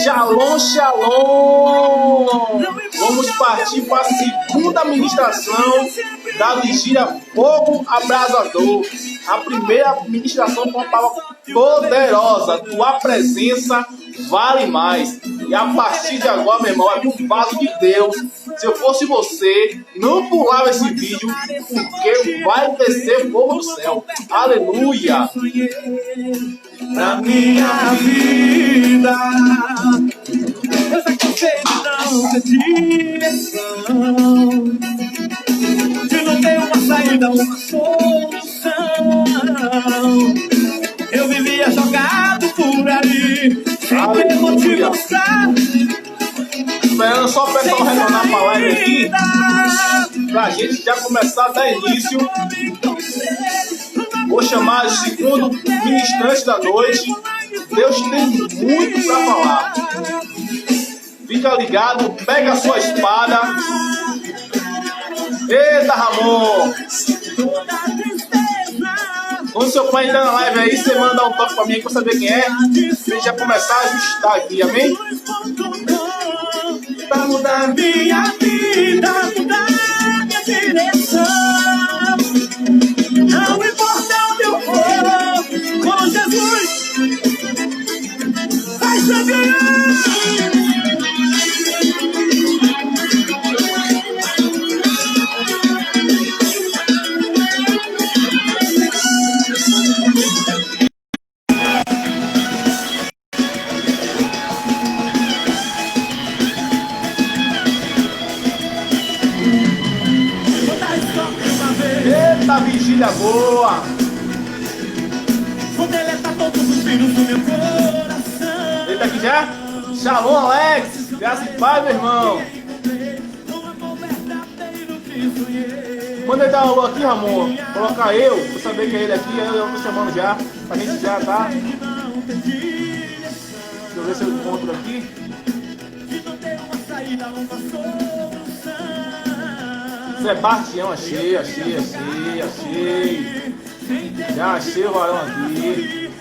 Shalom, shalom! Vamos partir para a segunda ministração da vigília Fogo Abrasador. A primeira ministração com uma palavra poderosa. Tua presença vale mais. E a partir de agora, meu irmão, é um vaso de Deus. Se eu fosse você, não pulava esse vídeo, porque vai descer fogo do céu. Aleluia! Na minha vida, eu já cansei de não ter direção, de não ter uma saída, uma solução. Eu vivia jogado por ali, sem ter motivação. Esperando só o pessoal retornar pra live aqui, pra gente já começar a dar início. Vou chamar o segundo ministrante da noite. Deus tem muito para falar. Fica ligado, pega a sua espada. Eita, Ramon! Quando seu pai entrar na live aí, você manda um toque pra mim pra saber quem é. Pra gente já começar a ajustar aqui, amém? Pra mudar minha vida, mudar minha direção. Não importa onde eu for, com Jesus vai saber. Eita, vigília boa! Vou deletar todos os vírus do meu coração. Eita, aqui já? Shalom, Alex! Graças e paz, meu irmão! Quando ele dá alô aqui, Ramon, colocar eu, pra saber que é ele aqui, eu tô chamando já, pra gente já, tá? Deixa eu ver se eu encontro aqui. Sebastião, achei. Já achei o varão aqui.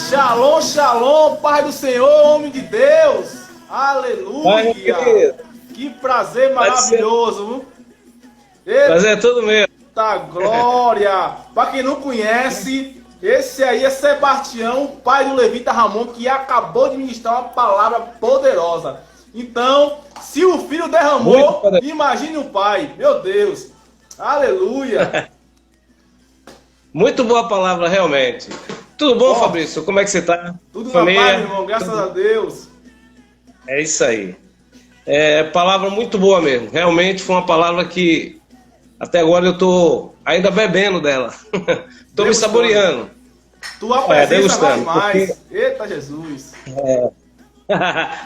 Shalom, shalom, Pai do Senhor, homem de Deus. Aleluia. Que prazer maravilhoso. Prazer é tudo meu. Eita glória. Para quem não conhece, esse aí é Sebastião, pai do levita Ramon, que acabou de ministrar uma palavra poderosa. Então, se o filho derramou, imagine o pai. Meu Deus. Aleluia. Muito boa palavra, realmente. Tudo bom, Fabrício? Como é que você tá? Tudo na paz, irmão. Graças a Deus. É isso aí. É palavra muito boa mesmo. Realmente foi uma palavra que até agora eu tô ainda bebendo dela. Tô me saboreando. Tua presença vale mais. Porque... Eita, Jesus.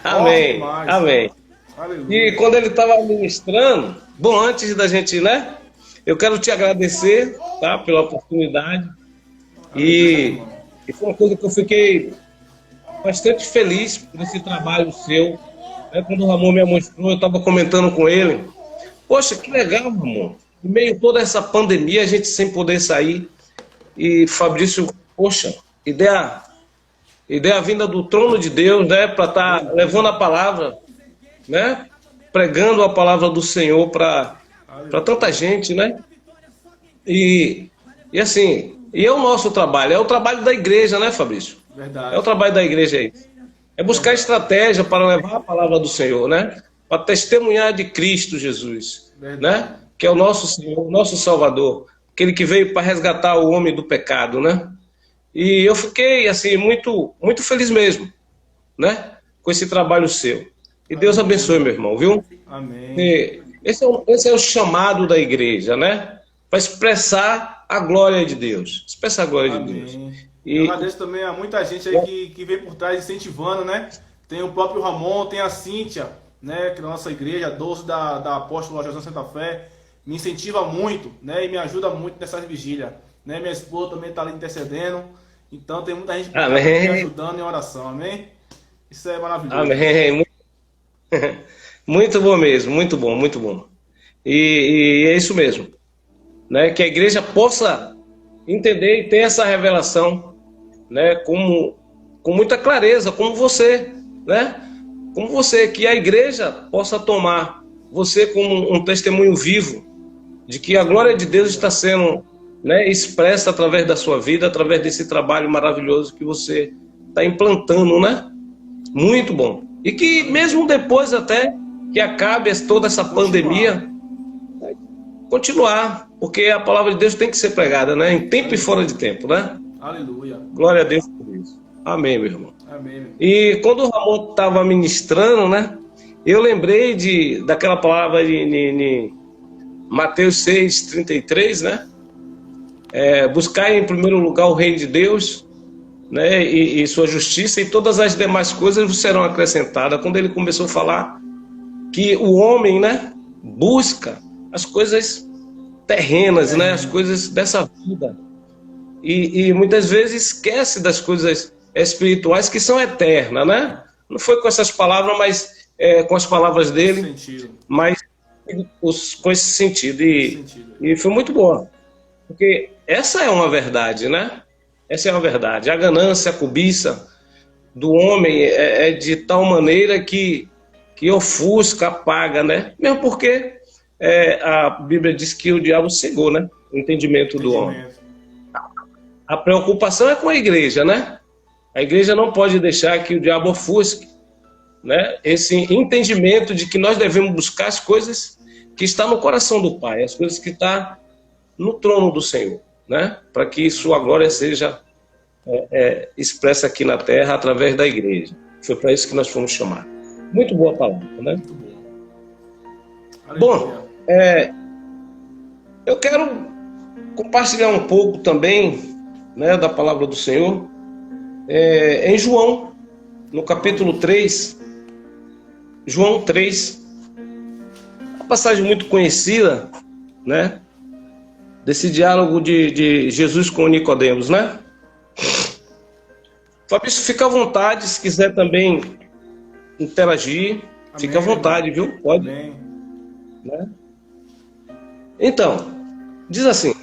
Amém. Amém. Aleluia. E quando ele estava ministrando, bom, antes da gente, né? Eu quero te agradecer, tá? Pela oportunidade. E foi uma coisa que eu fiquei bastante feliz por esse trabalho seu. Quando o Ramon me mostrou, eu estava comentando com ele. Poxa, que legal, Ramon. Em meio a toda essa pandemia, a gente sem poder sair. E Fabrício, poxa, ideia vinda do trono de Deus, né? Para estar levando a palavra, né? Pregando a palavra do Senhor para tanta gente, né? E assim, e é o nosso trabalho, é o trabalho da igreja, né, Fabrício? Verdade. É o trabalho da igreja aí. É buscar estratégia para levar a palavra do Senhor, né? Para testemunhar de Cristo Jesus, né? Que é o nosso Senhor, o nosso Salvador, aquele que veio para resgatar o homem do pecado, né? E eu fiquei, assim, muito, muito feliz mesmo, né? Com esse trabalho seu. E Deus abençoe, meu irmão, viu? Amém. E esse é o chamado da igreja, né? Para expressar a glória de Deus. Expressar a glória de Deus. E eu agradeço também a muita gente aí que vem por trás incentivando, né? Tem o próprio Ramon, tem a Cíntia, né? Que é da nossa igreja, doce da Apóstolo José Santa Fé. Me incentiva muito, né? E me ajuda muito nessas vigílias. Né? Minha esposa também está ali intercedendo. Então tem muita gente me ajudando em oração, amém? Isso é maravilhoso. Amém. Muito bom mesmo, muito bom, muito bom. E é isso mesmo, né? Que a igreja possa entender e ter essa revelação, né? Com muita clareza, como você, né? Como você, que a igreja possa tomar você como um testemunho vivo de que a glória de Deus está sendo, né, expressa através da sua vida, através desse trabalho maravilhoso que você está implantando, né? Muito bom. E que mesmo depois até que acabe toda essa pandemia, continuar, porque a palavra de Deus tem que ser pregada, né? Em tempo e fora de tempo, né? Aleluia. Glória a Deus por isso. Amém, meu irmão. Amém, meu. E quando o Ramon estava ministrando, né? Eu lembrei daquela palavra de Mateus 6:33, né? Buscar em primeiro lugar o reino de Deus, né? E sua justiça, e todas as demais coisas vos serão acrescentadas. Quando ele começou a falar que o homem, né, busca as coisas terrenas, né? As coisas dessa vida. E muitas vezes esquece das coisas espirituais que são eternas, né? Não foi com essas palavras, mas com as palavras dele, mas com esse sentido. E foi muito boa, porque essa é uma verdade, né? Essa é uma verdade. A ganância, a cobiça do homem é de tal maneira que ofusca, apaga, né? Mesmo porque a Bíblia diz que o diabo cegou, né? O entendimento do homem. A preocupação é com a igreja, né? A igreja não pode deixar que o diabo ofusque, né? Esse entendimento de que nós devemos buscar as coisas que estão no coração do Pai, as coisas que estão no trono do Senhor, né? Para que sua glória seja expressa aqui na terra através da igreja. Foi para isso que nós fomos chamados. Muito boa palavra, né? Muito bom. Bom, eu quero compartilhar um pouco também, né, da palavra do Senhor em João, no capítulo 3, João 3, uma passagem muito conhecida, né, desse diálogo de Jesus com Nicodemos, né? Fabrício, fica à vontade, se quiser também interagir, fica à vontade, viu? Pode. Amém. Né? Então, diz assim: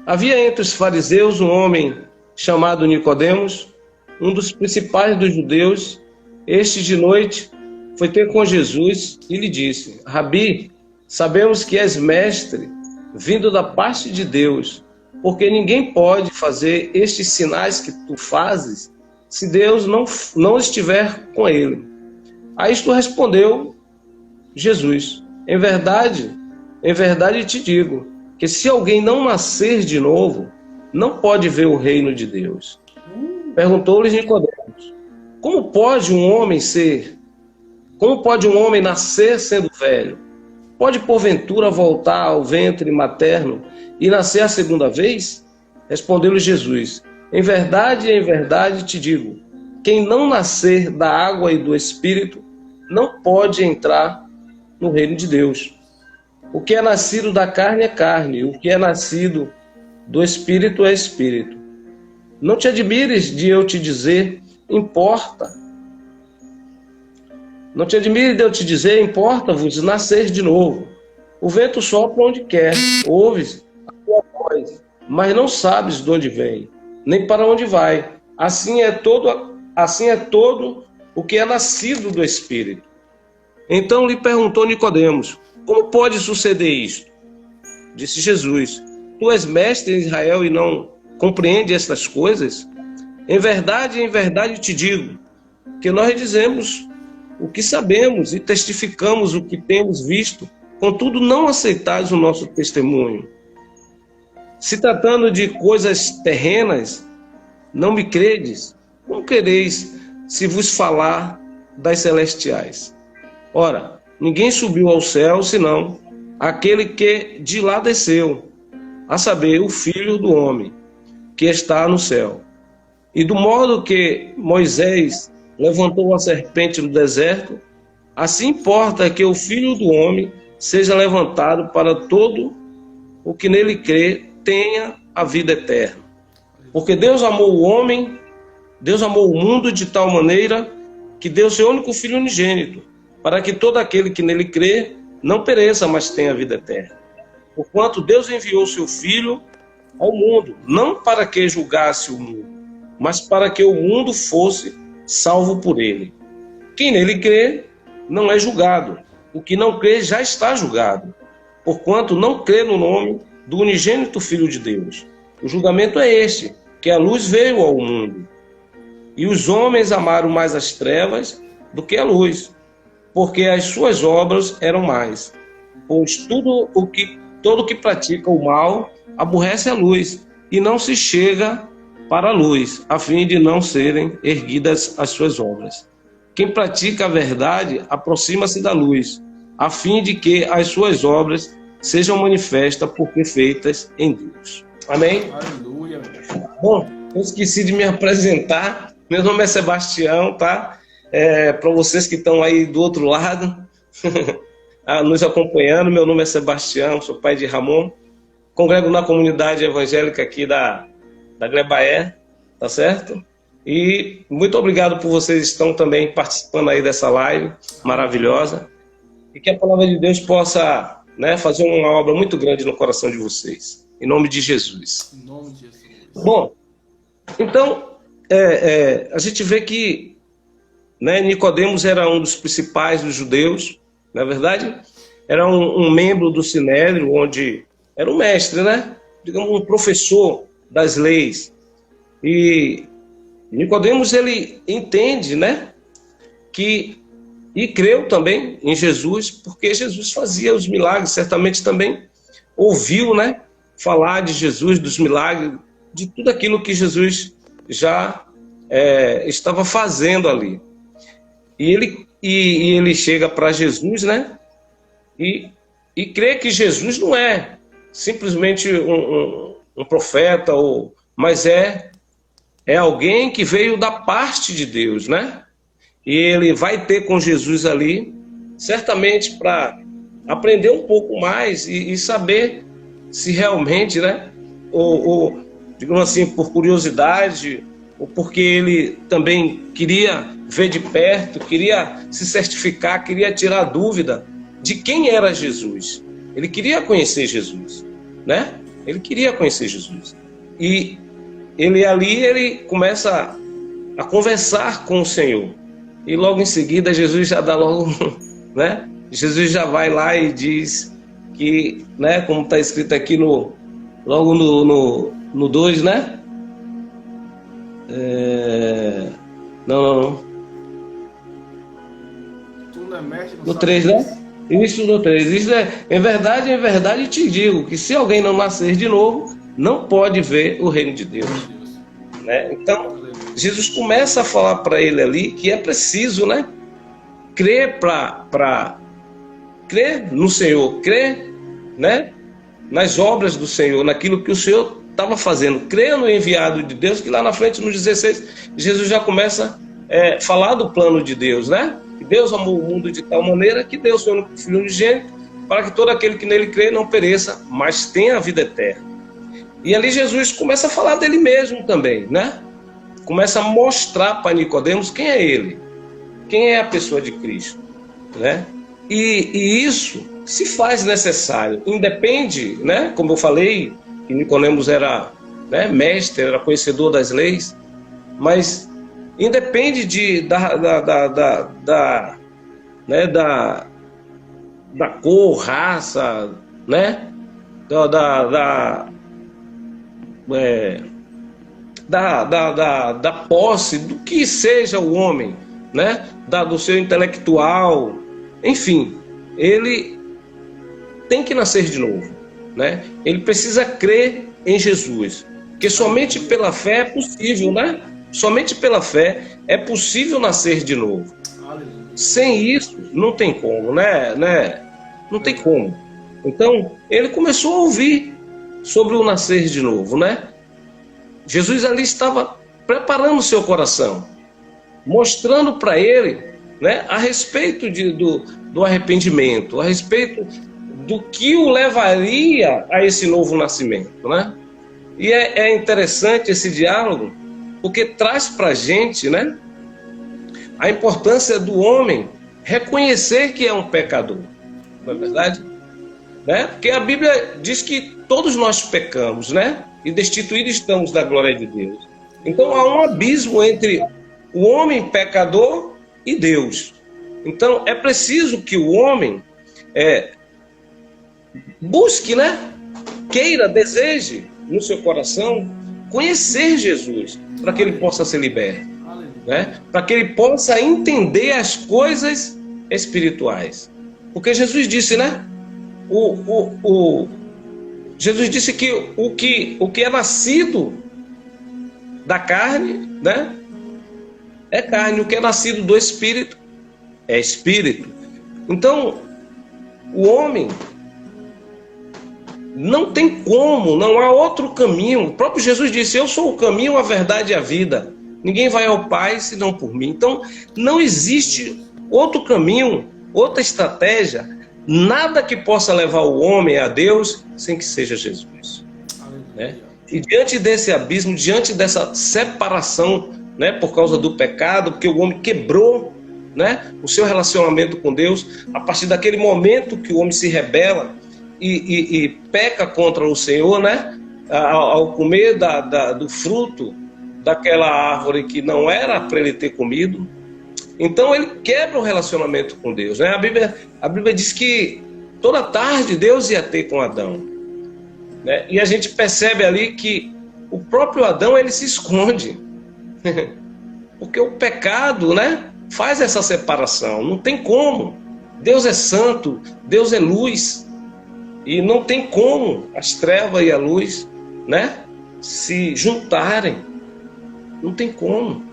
havia entre os fariseus um homem chamado Nicodemos, um dos principais dos judeus. Este de noite foi ter com Jesus e lhe disse: Rabi, sabemos que és mestre, vindo da parte de Deus, porque ninguém pode fazer estes sinais que tu fazes se Deus não estiver com ele. A isto respondeu Jesus: em verdade te digo, que se alguém não nascer de novo, não pode ver o reino de Deus. Perguntou-lhes Nicodemos: como pode um homem nascer sendo velho? Pode porventura voltar ao ventre materno e nascer a segunda vez? Respondeu-lhe Jesus: em verdade te digo, quem não nascer da água e do Espírito não pode entrar no reino de Deus. O que é nascido da carne é carne, o que é nascido do Espírito é Espírito. Não te admires de eu te dizer, importa. Não te admires de eu te dizer, importa-vos nascer de novo. O vento sopra onde quer, ouves a tua voz, mas não sabes de onde vem, nem para onde vai. Assim é todo o que é nascido do Espírito. Então lhe perguntou Nicodemos: como pode suceder isto? Disse Jesus: tu és mestre em Israel e não compreende estas coisas? Em verdade te digo, que nós dizemos o que sabemos e testificamos o que temos visto, contudo não aceitais o nosso testemunho. Se tratando de coisas terrenas, não me credes, como quereis se vos falar das celestiais? Ora, ninguém subiu ao céu, senão aquele que de lá desceu, a saber, o Filho do Homem, que está no céu. E do modo que Moisés levantou a serpente no deserto, assim importa que o Filho do Homem seja levantado para todo o que nele crê tenha a vida eterna. Porque Deus amou o homem, Deus amou o mundo de tal maneira que deu seu único Filho unigênito, para que todo aquele que nele crê não pereça, mas tenha vida eterna. Porquanto Deus enviou seu Filho ao mundo, não para que julgasse o mundo, mas para que o mundo fosse salvo por ele. Quem nele crê não é julgado. O que não crê já está julgado, porquanto não crê no nome do unigênito Filho de Deus. O julgamento é este, que a luz veio ao mundo, e os homens amaram mais as trevas do que a luz, porque as suas obras eram mais. Pois todo o que pratica o mal aborrece a luz, e não se chega para a luz, a fim de não serem erguidas as suas obras. Quem pratica a verdade aproxima-se da luz, a fim de que as suas obras sejam manifestas porque feitas em Deus. Amém? Aleluia. Bom, eu esqueci de me apresentar. Meu nome é Sebastião, tá? Para vocês que estão aí do outro lado, nos acompanhando, meu nome é Sebastião, sou pai de Ramon, congrego na comunidade evangélica aqui da Glebaé, tá certo? E muito obrigado por vocês estão também participando aí dessa live maravilhosa, e que a palavra de Deus possa, né, fazer uma obra muito grande no coração de vocês, em nome de Jesus. Em nome de Jesus. Bom, então, a gente vê que, né, Nicodemos era um dos principais dos judeus, na verdade, era um membro do Sinédrio, onde era um mestre, né? Digamos, um professor das leis. E Nicodemos, ele entende, né, e creu também em Jesus, porque Jesus fazia os milagres, certamente também ouviu, né, falar de Jesus, dos milagres, de tudo aquilo que Jesus já estava fazendo ali. E ele chega para Jesus, né, e crê que Jesus não é simplesmente um profeta, mas é alguém que veio da parte de Deus, né? E ele vai ter com Jesus ali, certamente para aprender um pouco mais e saber se realmente, né, ou digamos assim, por curiosidade, ou porque ele também queria ver de perto, queria se certificar, queria tirar dúvida de quem era Jesus. Ele queria conhecer Jesus, né? Ele queria conhecer Jesus. E ele começa a conversar com o Senhor. E logo em seguida Jesus já dá logo, né? Jesus já vai lá e diz que, né, como está escrito aqui logo no 2, né? Não. Tu não é mestre, não No sabe 3, né? Isso no 3. Isso em verdade te digo que se alguém não nascer de novo, não pode ver o reino de Deus. Né? Então, Jesus começa a falar para ele ali que é preciso, né, crer crer no Senhor, crer, né, nas obras do Senhor, naquilo que o Senhor estava fazendo, crer no enviado de Deus, que lá na frente, no 16, Jesus já começa a falar do plano de Deus, né? Que Deus amou o mundo de tal maneira que deu o seu Filho unigênito para que todo aquele que nele crê não pereça, mas tenha a vida eterna. E ali Jesus começa a falar dele mesmo também, né? Começa a mostrar para Nicodemos quem é ele, quem é a pessoa de Cristo, né? E isso se faz necessário, independe, né? Como eu falei, que Nicodemos era, né, mestre, era conhecedor das leis, mas independe da cor, raça, né? Da posse, do que seja o homem, né? Do seu intelectual, enfim, ele tem que nascer de novo, né? Ele precisa crer em Jesus, porque somente pela fé é possível, né? Somente pela fé é possível nascer de novo. Sem isso, não tem como, né? Não tem como. Então, ele começou a ouvir sobre o nascer de novo, né? Jesus ali estava preparando o seu coração, mostrando para ele, né, a respeito do arrependimento, a respeito do que o levaria a esse novo nascimento, né? E é interessante esse diálogo, porque traz para a gente, né, a importância do homem reconhecer que é um pecador. Não é verdade? Né? Porque a Bíblia diz que todos nós pecamos, né? E destituídos estamos da glória de Deus. Então há um abismo entre o homem pecador e Deus. Então é preciso que o homem busque, né? Queira, deseje no seu coração conhecer Jesus, para que ele possa ser liberto, né? Para que ele possa entender as coisas espirituais. Porque Jesus disse, né? Jesus disse que o que é nascido da carne, né? É carne. O que é nascido do Espírito é Espírito. Então, o homem não tem como, não há outro caminho. O próprio Jesus disse: eu sou o caminho, a verdade e a vida. Ninguém vai ao Pai senão por mim. Então, não existe outro caminho, outra estratégia, nada que possa levar o homem a Deus sem que seja Jesus, né? E diante desse abismo, diante dessa separação, né, por causa do pecado, porque o homem quebrou, né, o seu relacionamento com Deus, a partir daquele momento que o homem se rebela e peca contra o Senhor, né, ao comer do fruto daquela árvore que não era para ele ter comido. Então ele quebra o relacionamento com Deus, né? A Bíblia diz que toda tarde Deus ia ter com Adão, né? E a gente percebe ali que o próprio Adão, ele se esconde, porque o pecado, né, faz essa separação. Não tem como. Deus é santo, Deus é luz, e não tem como as trevas e a luz, né, se juntarem. Não tem como.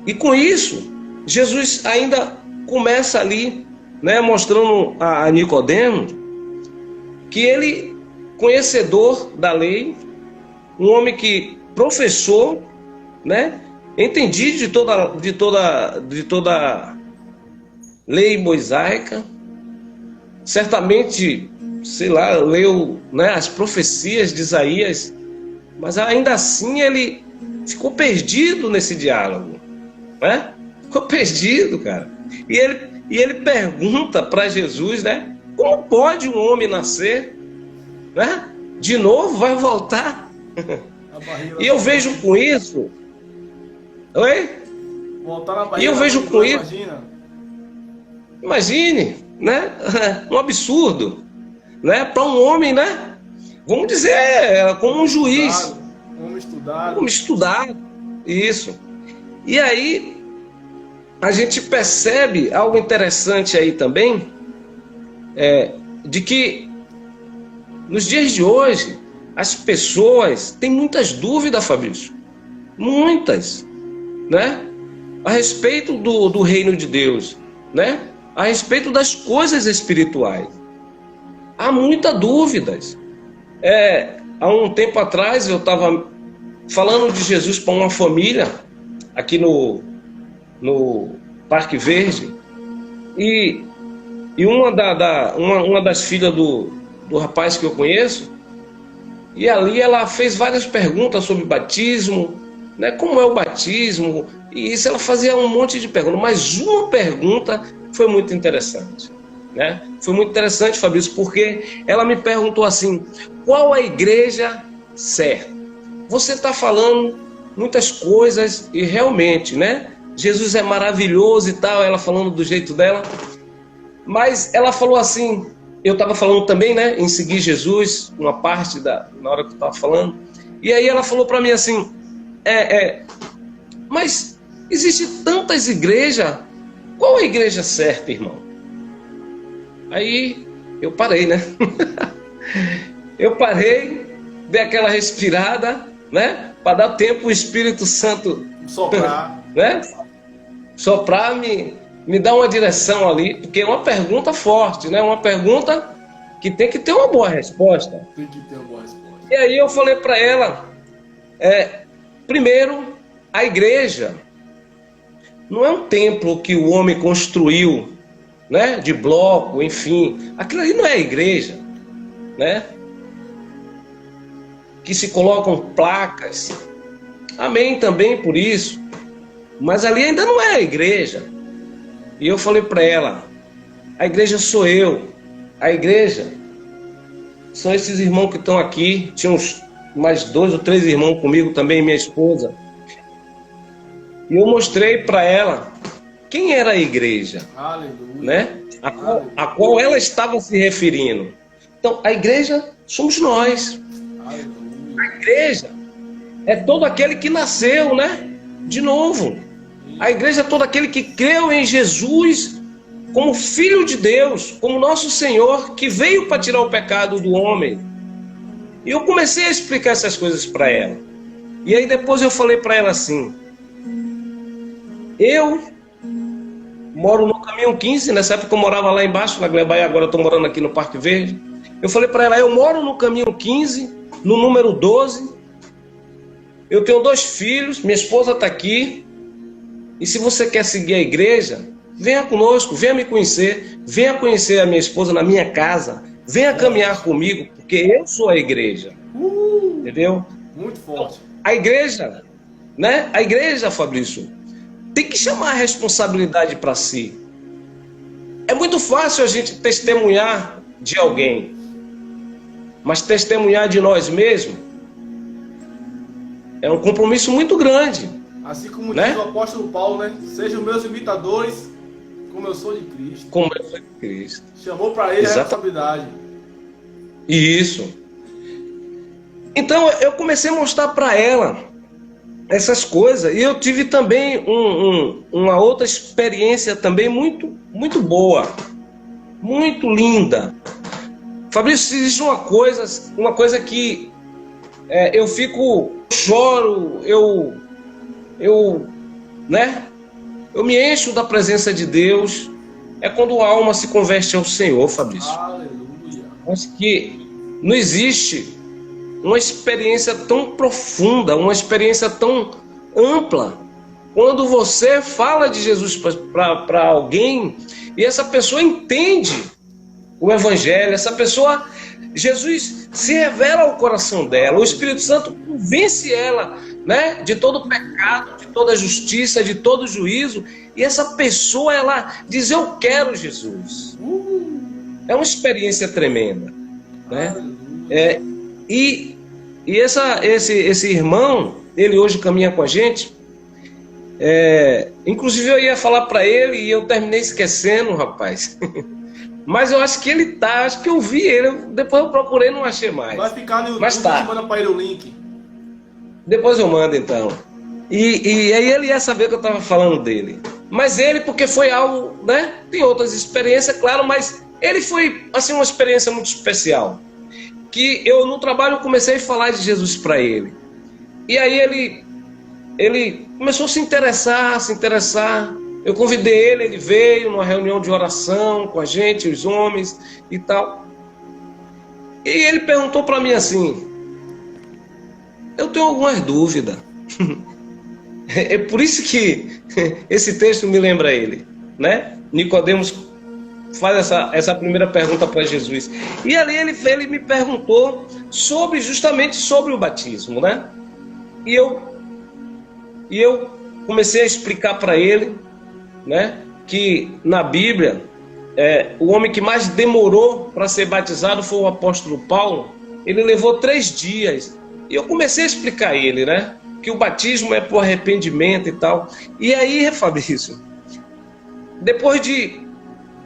E com isso, Jesus ainda começa ali, né, mostrando a Nicodemo que ele, conhecedor da lei, um homem que professou, né, entendido de toda lei mosaica, certamente, sei lá, leu, né, as profecias de Isaías, mas ainda assim ele ficou perdido nesse diálogo, né? Ficou perdido, cara. E ele pergunta para Jesus, né? Como pode um homem nascer, né? De novo, vai voltar? E eu vejo com isso. Oi? Voltar na barriga. E eu vejo com isso. Imagine, né? Um absurdo, né? Para um homem, né? Vamos dizer, como um juiz. Vamos estudar. Isso. E aí, a gente percebe algo interessante aí também, de que nos dias de hoje, as pessoas têm muitas dúvidas, Fabrício. Muitas, né? A respeito do reino de Deus, né? A respeito das coisas espirituais. Há muitas dúvidas. Há um tempo atrás, eu estava falando de Jesus para uma família aqui no Parque Verde, e uma das filhas do rapaz que eu conheço, e ali ela fez várias perguntas sobre batismo, né, como é o batismo, e isso ela fazia um monte de perguntas, mas uma pergunta foi muito interessante, né? Foi muito interessante, Fabrício, porque ela me perguntou assim: qual a igreja certa? Você está falando muitas coisas e realmente, né? Jesus é maravilhoso e tal, ela falando do jeito dela. Mas ela falou assim, eu estava falando também, né, em seguir Jesus, uma parte na hora que eu estava falando. E aí ela falou para mim assim, mas existe tantas igrejas, qual a igreja certa, irmão? Aí eu parei, né? Eu parei, dei aquela respirada, né? Para dar tempo o Espírito Santo soprar, né? Soprar, me dar uma direção ali, porque é uma pergunta forte, né? Uma pergunta que tem que ter uma boa resposta. Tem que ter uma boa resposta. E aí eu falei para ela, primeiro, a igreja não é um templo que o homem construiu, né? De bloco, enfim. Aquilo ali não é a igreja, né? Que se colocam placas. Amém também por isso. Mas ali ainda não é a igreja. E eu falei para ela, a igreja sou eu, a igreja são esses irmãos que estão aqui, tinha mais 2 ou 3 irmãos comigo também, minha esposa. E eu mostrei para ela quem era a igreja, né? A qual ela estava se referindo. Então, a igreja somos nós. A igreja é todo aquele que nasceu, né? De novo. A igreja é todo aquele que creu em Jesus como Filho de Deus, como nosso Senhor, que veio para tirar o pecado do homem. E eu comecei a explicar essas coisas para ela. E aí depois eu falei para ela assim, eu moro no Caminho 15, nessa época eu morava lá embaixo, na Glebaia, agora eu estou morando aqui no Parque Verde. Eu falei para ela, eu moro no Caminho 15, no número 12, eu tenho 2 filhos, minha esposa está aqui, e se você quer seguir a igreja, venha conosco, venha me conhecer, venha conhecer a minha esposa na minha casa, venha caminhar comigo, porque eu sou a igreja. Entendeu? Muito forte. A igreja, né? A igreja, Fabrício, tem que chamar a responsabilidade para si. É muito fácil a gente testemunhar de alguém, mas testemunhar de nós mesmos é um compromisso muito grande. Assim como né? diz o apóstolo Paulo, né? Sejam meus imitadores, como eu sou de Cristo. Como eu sou de Cristo. Chamou para ele a responsabilidade. Isso. Então eu comecei a mostrar para ela essas coisas. E eu tive também uma outra experiência também muito, muito boa. Muito linda. Fabrício, existe uma coisa que eu choro, né? Eu me encho da presença de Deus. É quando a alma se converte ao Senhor, Fabrício. Aleluia. Acho que não existe uma experiência tão profunda, uma experiência tão ampla, quando você fala de Jesus para alguém e essa pessoa entende o Evangelho, Jesus se revela ao coração dela, o Espírito Santo convence ela, né, de todo pecado, de toda justiça, de todo juízo, e essa pessoa, ela diz, eu quero Jesus. É uma experiência tremenda, né? E esse irmão, ele hoje caminha com a gente, inclusive eu ia falar para ele e eu terminei esquecendo, rapaz. Mas eu acho que ele tá, acho que eu vi ele, depois eu procurei e não achei mais. Vai ficar no YouTube, mas tá. Manda para ele o link. Depois eu mando então. E aí ele ia saber que eu estava falando dele. Mas ele, porque foi algo, né? Tem outras experiências, claro, mas ele foi assim uma experiência muito especial. Que eu no trabalho comecei a falar de Jesus para ele. E aí ele começou a se interessar. Eu convidei ele veio numa reunião de oração com a gente, os homens e tal. E ele perguntou para mim assim, eu tenho algumas dúvidas. É por isso que esse texto me lembra ele, né? Nicodemos faz essa primeira pergunta para Jesus. E ali ele me perguntou justamente sobre o batismo, né? E eu comecei a explicar para ele, né, que na Bíblia o homem que mais demorou para ser batizado foi o apóstolo Paulo. Ele levou 3 dias. E eu comecei a explicar a ele, né, que o batismo é por arrependimento e tal. E aí, Fabrício, depois de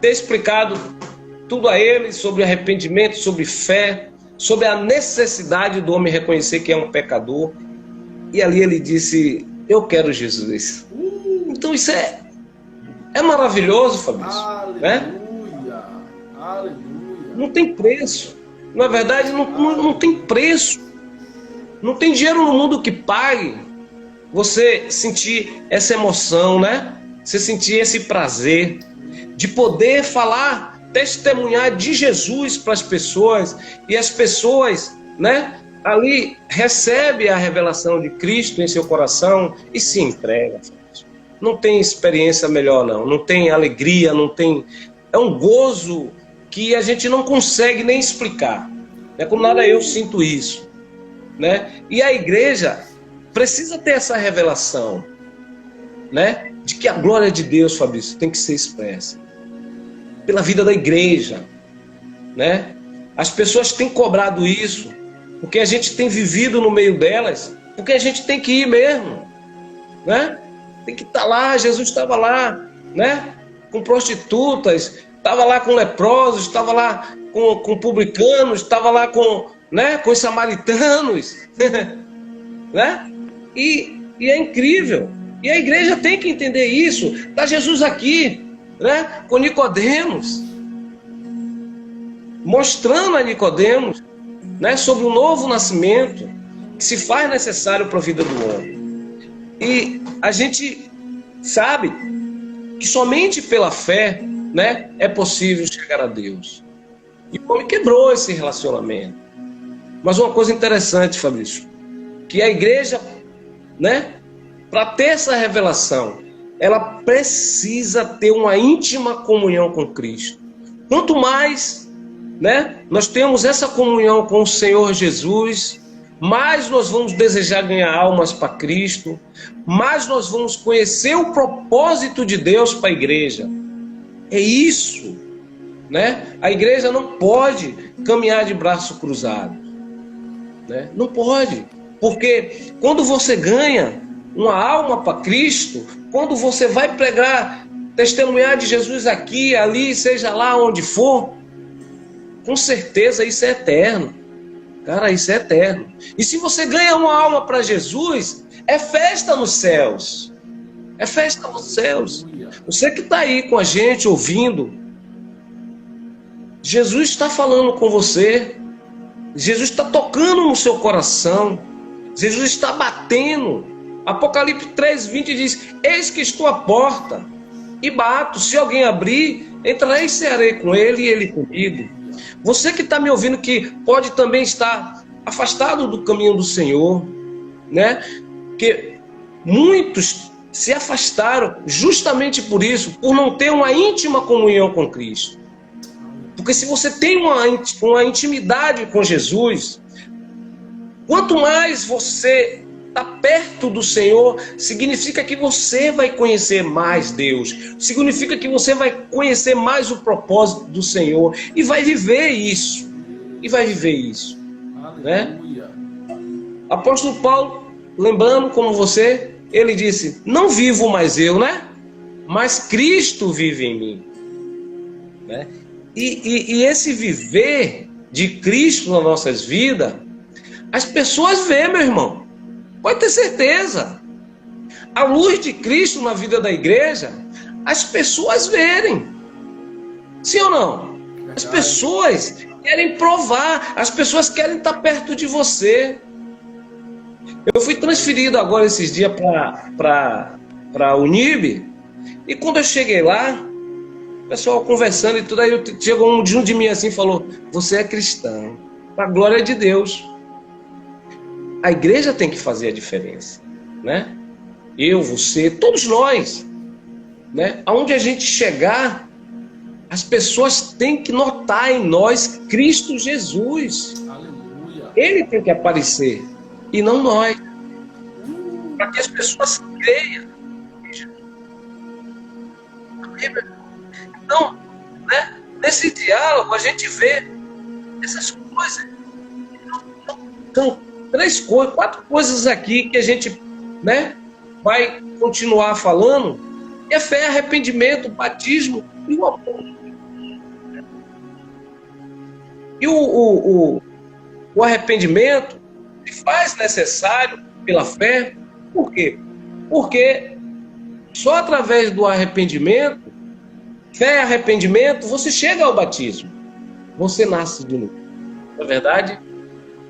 ter explicado tudo a ele sobre arrependimento, sobre fé, sobre a necessidade do homem reconhecer que é um pecador, e ali ele disse, eu quero Jesus. Então isso é maravilhoso, Fabrício. Aleluia, né? Aleluia. Não tem preço. Na verdade, não tem preço. Não tem dinheiro no mundo que pague você sentir essa emoção, né? Você sentir esse prazer de poder falar, testemunhar de Jesus para as pessoas, e as pessoas, né, ali recebem a revelação de Cristo em seu coração e se entregam. Não tem experiência melhor, não tem alegria, não tem... É um gozo que a gente não consegue nem explicar. Com nada eu sinto isso, né? E a igreja precisa ter essa revelação. né, de que a glória de Deus, Fabrício, tem que ser expressa pela vida da igreja, né? As pessoas têm cobrado isso, porque a gente tem vivido no meio delas, porque a gente tem que ir mesmo, né? Tem que estar lá. Jesus estava lá, né, com prostitutas, estava lá com leprosos, estava lá com publicanos, estava lá com, né, com os samaritanos, né? E é incrível. E a igreja tem que entender isso. Está Jesus aqui, né, com Nicodemos, mostrando a Nicodemos, né, sobre o novo nascimento que se faz necessário para a vida do homem. E a gente sabe que somente pela fé, né, é possível chegar a Deus. E o homem quebrou esse relacionamento. Mas uma coisa interessante, Fabrício, que a igreja, né, para ter essa revelação, ela precisa ter uma íntima comunhão com Cristo. Quanto mais, né, nós temos essa comunhão com o Senhor Jesus, mais nós vamos desejar ganhar almas para Cristo, mais nós vamos conhecer o propósito de Deus para a igreja. É isso, né? A igreja não pode caminhar de braço cruzado, né? Não pode, porque quando você ganha uma alma para Cristo, quando você vai pregar, testemunhar de Jesus aqui, ali, seja lá onde for, com certeza isso é eterno. Cara, isso é eterno. E se você ganha uma alma para Jesus, é festa nos céus. É festa nos céus. Você que está aí com a gente, ouvindo, Jesus está falando com você. Jesus está tocando no seu coração. Jesus está batendo. Apocalipse 3:20 diz: eis que estou à porta e bato. Se alguém abrir, entrarei e cearei com ele e ele comigo. Você que está me ouvindo, que pode também estar afastado do caminho do Senhor, né? Que muitos se afastaram justamente por isso, por não ter uma íntima comunhão com Cristo. Porque se você tem uma intimidade com Jesus, quanto mais você está perto do Senhor, significa que você vai conhecer mais Deus, significa que você vai conhecer mais o propósito do Senhor e vai viver isso, né? Apóstolo Paulo, lembrando como você, ele disse: não vivo mais eu, né? Mas Cristo vive em mim, né? E esse viver de Cristo nas nossas vidas, as pessoas veem, meu irmão. Pode ter certeza. A luz de Cristo na vida da igreja, as pessoas verem. Sim ou não? As pessoas querem provar, as pessoas querem estar perto de você. Eu fui transferido agora esses dias para a Unib, e quando eu cheguei lá, o pessoal conversando e tudo, aí chegou um de mim assim e falou: você é cristão, para a glória de Deus. A igreja tem que fazer a diferença, né? Eu, você, todos nós, né? Aonde a gente chegar, as pessoas têm que notar em nós Cristo Jesus. Aleluia. Ele tem que aparecer e não nós, para que as pessoas creiam. Então, né? Nesse diálogo a gente vê essas coisas. Então, 4 coisas aqui que a gente, né, vai continuar falando. É fé, arrependimento, batismo e o amor. E o arrependimento se faz necessário pela fé. Por quê? Porque só através do arrependimento, fé e arrependimento, você chega ao batismo. Você nasce de novo. Não é verdade?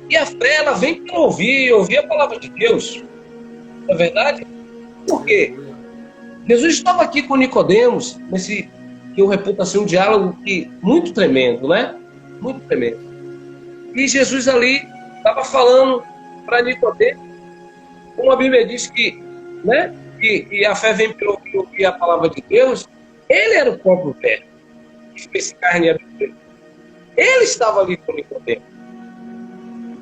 E a fé, ela vem para ouvir a palavra de Deus. Não é verdade? Por quê? Jesus estava aqui com Nicodemos, nesse que eu reputo assim, um diálogo muito tremendo, né? Muito tremendo. E Jesus ali estava falando para Nicodemos, como a Bíblia diz que, né, que a fé vem pelo ouvir a palavra de Deus. Ele era o próprio Verbo que fez carne e habitou. Ele estava ali com Nicodemos.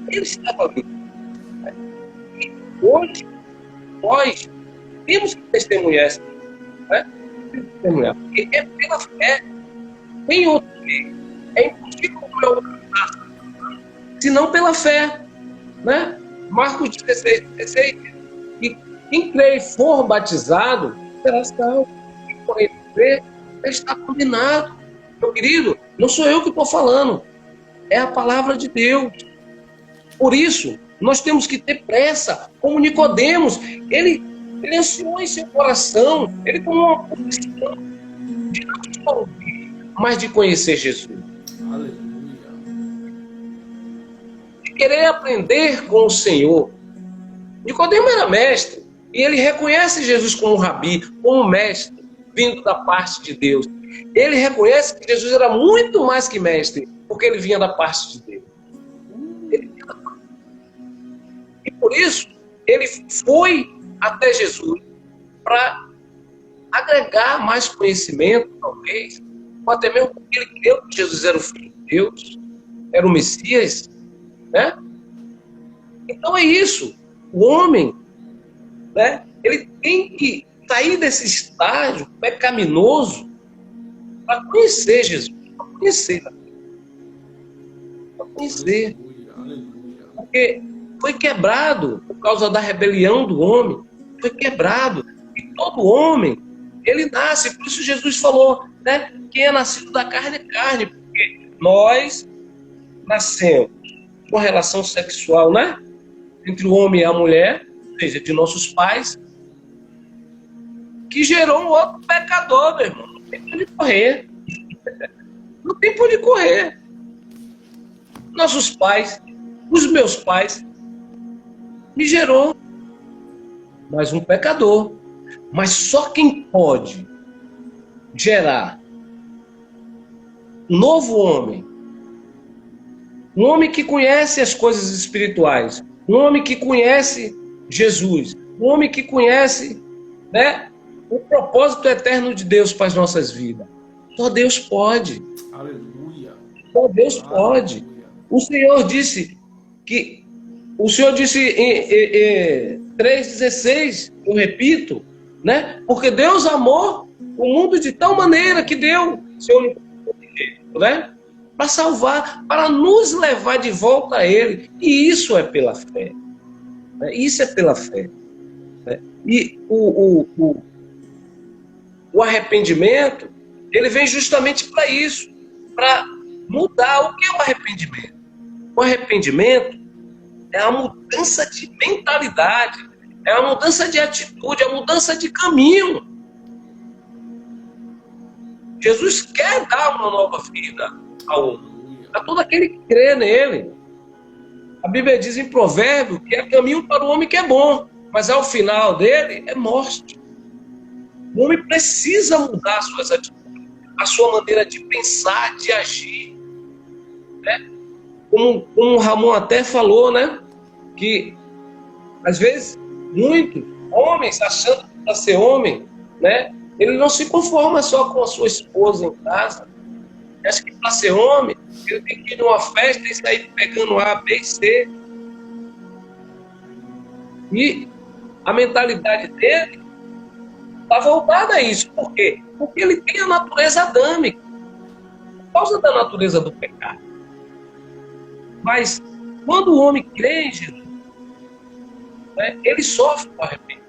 Ele estava ali. E hoje, nós temos que testemunhar essa, né? Testemunhar, porque é pela fé. Tem outro meio. É impossível eu alcançar, senão pela fé, né? Marcos 16, que quem crê e for batizado será salvo. Quem porém não crê, está condenado. Meu querido, não sou eu que estou falando, é a palavra de Deus. Por isso, nós temos que ter pressa, como Nicodemos. Ele ansiou em seu coração, ele tomou uma posição de não só ouvir, mas de conhecer Jesus. Aleluia. De querer aprender com o Senhor. Nicodemo era mestre, e ele reconhece Jesus como rabi, como mestre, vindo da parte de Deus. Ele reconhece que Jesus era muito mais que mestre, porque ele vinha da parte de Deus. E por isso, ele foi até Jesus para agregar mais conhecimento, talvez, ou até mesmo porque ele creu que Jesus era o Filho de Deus, era o Messias, né? Então é isso. O homem, né, ele tem que sair desse estágio pecaminoso para conhecer Jesus, para conhecer. Para conhecer. Porque foi quebrado por causa da rebelião do homem. Foi quebrado. E todo homem, ele nasce. Por isso Jesus falou, né? Quem é nascido da carne é carne. Porque nós nascemos com relação sexual, né? Entre o homem e a mulher, ou seja, de nossos pais, que gerou um outro pecador, meu irmão. Não tem por onde correr. Não tem por onde correr. Nossos pais, os meus pais, me gerou mais um pecador. Mas só quem pode gerar um novo homem, um homem que conhece as coisas espirituais, um homem que conhece Jesus, um homem que conhece, né, o propósito eterno de Deus para as nossas vidas. Só Deus pode. Aleluia. Só Deus pode. Aleluia. O Senhor disse em 3,16, eu repito, né? Porque Deus amou o mundo de tal maneira que deu seu único filho, né? Para salvar, para nos levar de volta a Ele. E isso é pela fé. Né? Isso é pela fé. Né? E o arrependimento, ele vem justamente para isso, para mudar. O que é o arrependimento? O arrependimento é a mudança de mentalidade, é a mudança de atitude, é a mudança de caminho. Jesus quer dar uma nova vida ao homem, a todo aquele que crê nele. A Bíblia diz em Provérbio que é caminho para o homem que é bom, mas ao final dele é morte. O homem precisa mudar as suas atitudes, a sua maneira de pensar, de agir. Né? Como o Ramon até falou, né? Que às vezes muitos homens, achando que para ser homem, né? Ele não se conforma só com a sua esposa em casa. Acha que para ser homem, ele tem que ir numa festa e sair pegando A, B e C. E a mentalidade dele está voltada a isso. Por quê? Porque ele tem a natureza adâmica, por causa da natureza do pecado. Mas quando o homem crê em Jesus, né, ele sofre com arrependimento.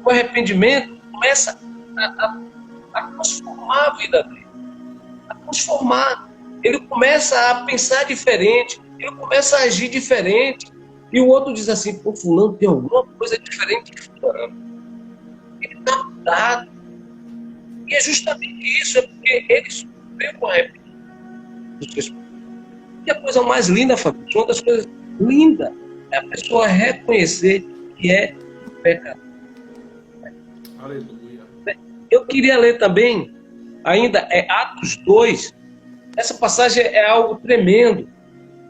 O arrependimento começa a transformar a vida dele. A transformar. Ele começa a pensar diferente, ele começa a agir diferente. E o outro diz assim, pô, fulano tem alguma coisa diferente de fulano. Ele está mudado. E é justamente isso, é porque ele sofreu com arrependimento. E a coisa mais linda, Fabrício, uma das coisas lindas é a pessoa reconhecer que é pecador. Aleluia. Eu queria ler também, ainda é Atos 2. Essa passagem é algo tremendo,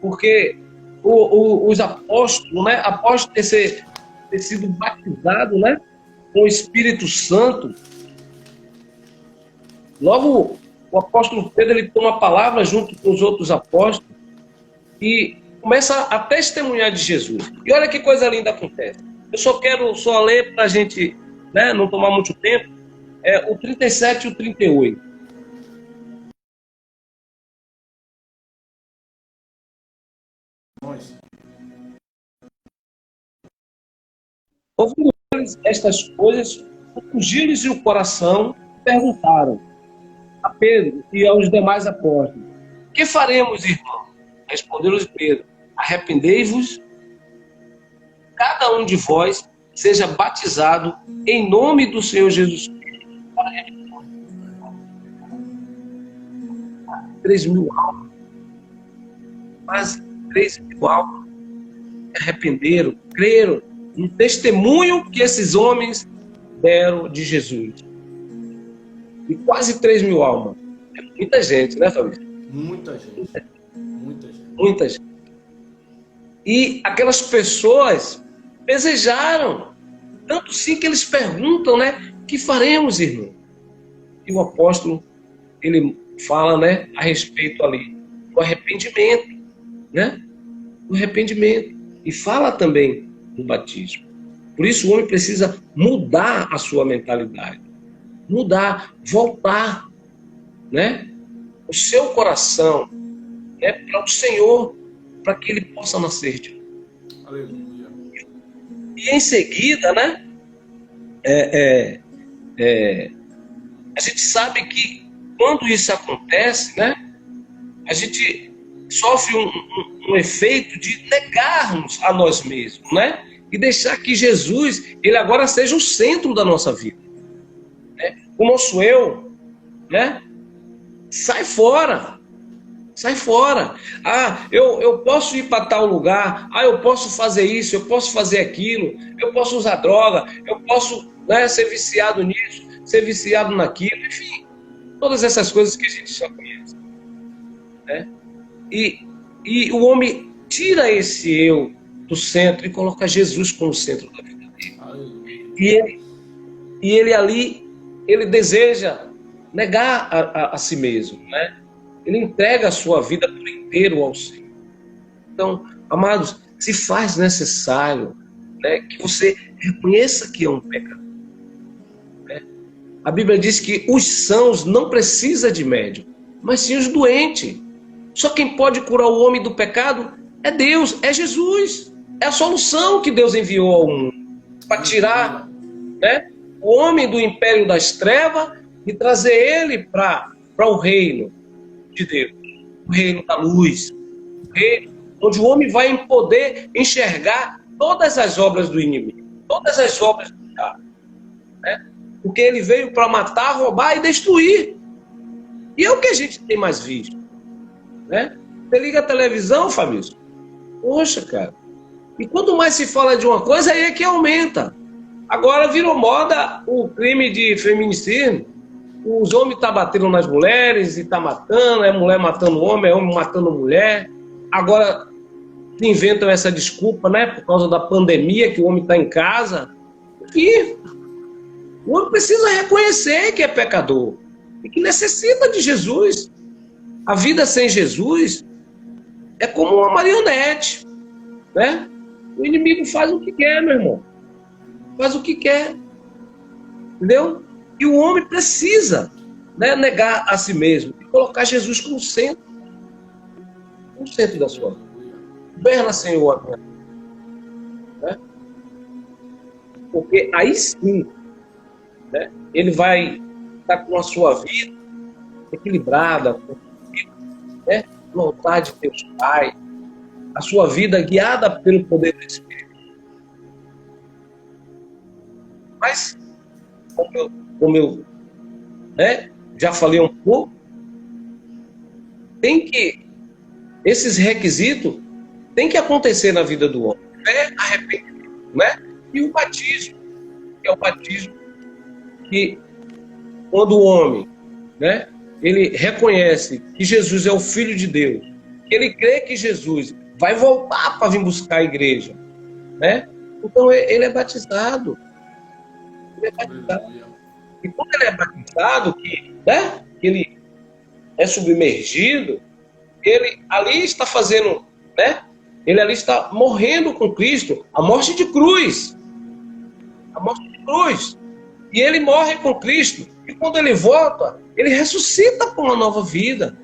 porque os apóstolos, né, após ter sido batizado, né, com o Espírito Santo, logo o apóstolo Pedro ele toma a palavra junto com os outros apóstolos e começa a testemunhar de Jesus. E olha que coisa linda acontece. Eu só quero ler para a gente né, não tomar muito tempo, o 37 e o 38. Ouvindo eles estas coisas, ungiu-lhes o coração, perguntaram a Pedro e aos demais apóstolos: que faremos, irmão? Respondeu-lhes Pedro: arrependei-vos, cada um de vós seja batizado em nome do Senhor Jesus Cristo para a remissão de pecados. 3.000 almas, quase 3.000 almas se arrependeram, creram no testemunho que esses homens deram de Jesus. E quase 3.000 almas. É muita gente, né, Fabrício? Muita gente. Muita gente. Muita gente. E aquelas pessoas desejaram, tanto sim que eles perguntam, né? O que faremos, irmão? E o apóstolo, ele fala, né, a respeito ali do arrependimento, né? Do arrependimento. E fala também do batismo. Por isso o homem precisa mudar a sua mentalidade. Mudar, voltar, né? O seu coração, né, para o Senhor, para que ele possa nascer de novo. Aleluia. E em seguida, né, a gente sabe que quando isso acontece, né, a gente sofre um efeito de negarmos a nós mesmos, né, e deixar que Jesus, ele agora seja o centro da nossa vida. Né? O nosso eu, né, sai fora. Sai fora. Ah, eu posso ir para tal lugar. Ah, eu posso fazer isso, eu posso fazer aquilo. Eu posso usar droga. Eu posso, né, ser viciado nisso, ser viciado naquilo. Enfim, todas essas coisas que a gente já conhece. Né? E o homem tira esse eu do centro e coloca Jesus como centro da vida dele. E ele ali, ele deseja negar a si mesmo, né? Ele entrega a sua vida por inteiro ao Senhor. Então, amados, se faz necessário, né, que você reconheça que é um pecado. Né? A Bíblia diz que os sãos não precisam de médico, mas sim os doentes. Só quem pode curar o homem do pecado é Deus, é Jesus. É a solução que Deus enviou ao mundo para tirar, né, o homem do império das trevas e trazer ele para o reino de Deus, o reino da luz, o reino onde o homem vai poder enxergar todas as obras do inimigo, todas as obras do diabo, né? Porque ele veio para matar, roubar e destruir. E é o que a gente tem mais visto, né? Você liga a televisão, Fabrício, poxa, cara, e quanto mais se fala de uma coisa, aí é que aumenta. Agora virou moda o crime de feminicídio. Os homens estão batendo nas mulheres e estão matando, é mulher matando homem, é homem matando mulher. Agora inventam essa desculpa, né, por causa da pandemia, que o homem está em casa. Enfim, o homem precisa reconhecer que é pecador e que necessita de Jesus. A vida sem Jesus é como uma marionete, né? O inimigo faz o que quer, meu irmão. Faz o que quer. Entendeu? E o homem precisa, né, negar a si mesmo e colocar Jesus como centro da sua vida. Governa, Senhor, a minha vida. Né? Porque aí sim, né, ele vai estar com a sua vida equilibrada, né, vontade de Deus Pai, a sua vida guiada pelo poder do Espírito. Mas, como eu né, já falei um pouco, esses requisitos tem que acontecer na vida do homem. Fé, arrependimento, né? E o batismo, que é o batismo que, quando o homem, né, ele reconhece que Jesus é o Filho de Deus, que ele crê que Jesus vai voltar para vir buscar a igreja, né? Então ele é batizado. Ele é batizado. E quando ele é batizado, né, que ele é submergido, ele ali está fazendo, né? Ele ali está morrendo com Cristo, a morte de cruz. A morte de cruz. E ele morre com Cristo. E quando ele volta, ele ressuscita com uma nova vida.